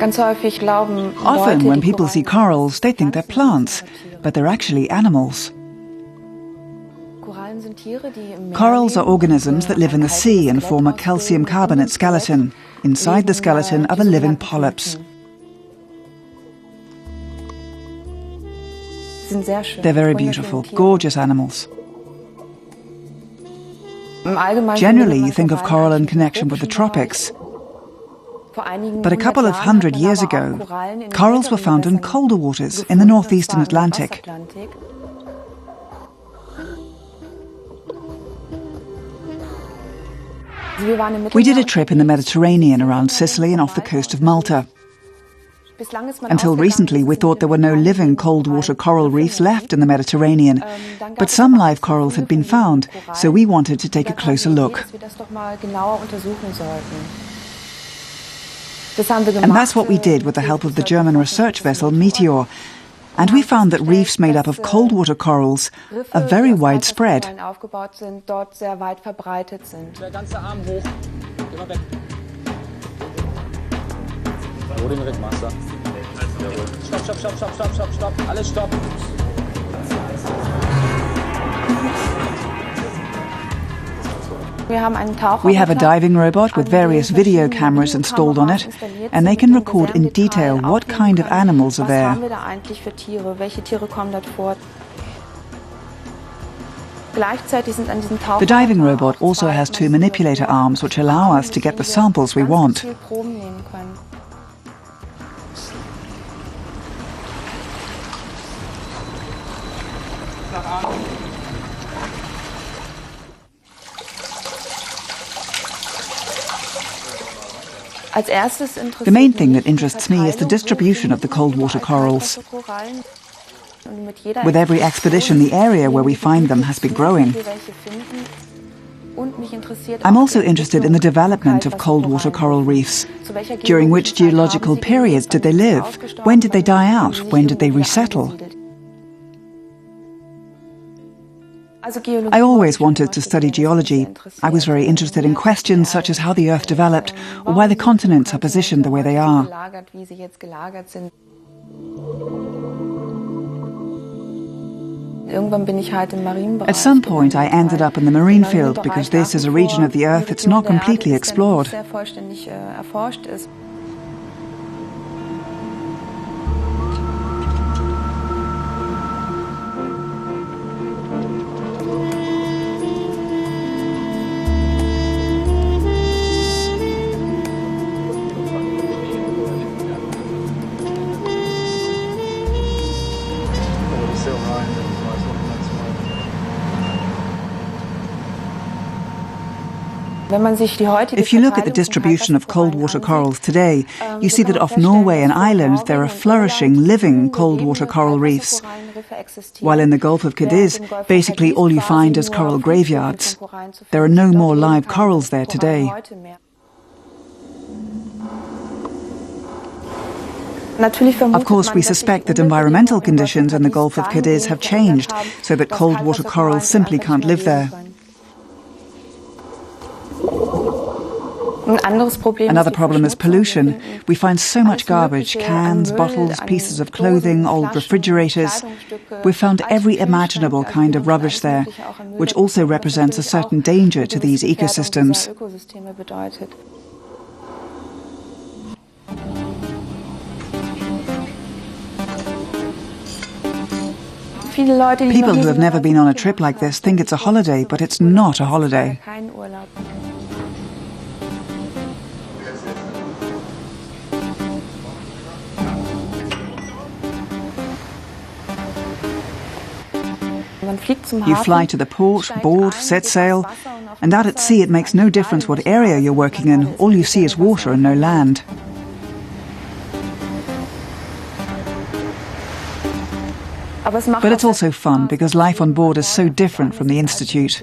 Often when people see corals, they think they're plants, but they're actually animals. Corals are organisms that live in the sea and form a calcium carbonate skeleton. Inside the skeleton are the living polyps. They're very beautiful, gorgeous animals. Generally, you think of coral in connection with the tropics. But a couple of hundred years ago, corals were found in colder waters in the northeastern Atlantic. We did a trip in the Mediterranean around Sicily and off the coast of Malta. Until recently, we thought there were no living cold water coral reefs left in the Mediterranean, but some live corals had been found, so we wanted to take a closer look. And that's what we did with the help of the German research vessel Meteor. And we found that reefs made up of cold water corals are very widespread. We have a diving robot with various video cameras installed on it, and they can record in detail what kind of animals are there. The diving robot also has two manipulator arms which allow us to get the samples we want. The main thing that interests me is the distribution of the cold water corals. With every expedition, the area where we find them has been growing. I'm also interested in the development of cold water coral reefs. During which geological periods did they live? When did they die out? When did they resettle? I always wanted to study geology. I was very interested in questions such as how the Earth developed, or why the continents are positioned the way they are. At some point I ended up in the marine field because this is a region of the Earth that's not completely explored. If you look at the distribution of cold water corals today, you see that off Norway and Ireland there are flourishing, living cold water coral reefs. While in the Gulf of Cadiz, basically all you find is coral graveyards. There are no more live corals there today. Of course, we suspect that environmental conditions in the Gulf of Cadiz have changed, so that cold water corals simply can't live there. Another problem is pollution. We find so much garbage, cans, bottles, pieces of clothing, old refrigerators. We've found every imaginable kind of rubbish there, which also represents a certain danger to these ecosystems. People who have never been on a trip like this think it's a holiday, but it's not a holiday. You fly to the port, board, set sail, and out at sea it makes no difference what area you're working in. All you see is water and no land. But it's also fun because life on board is so different from the Institute.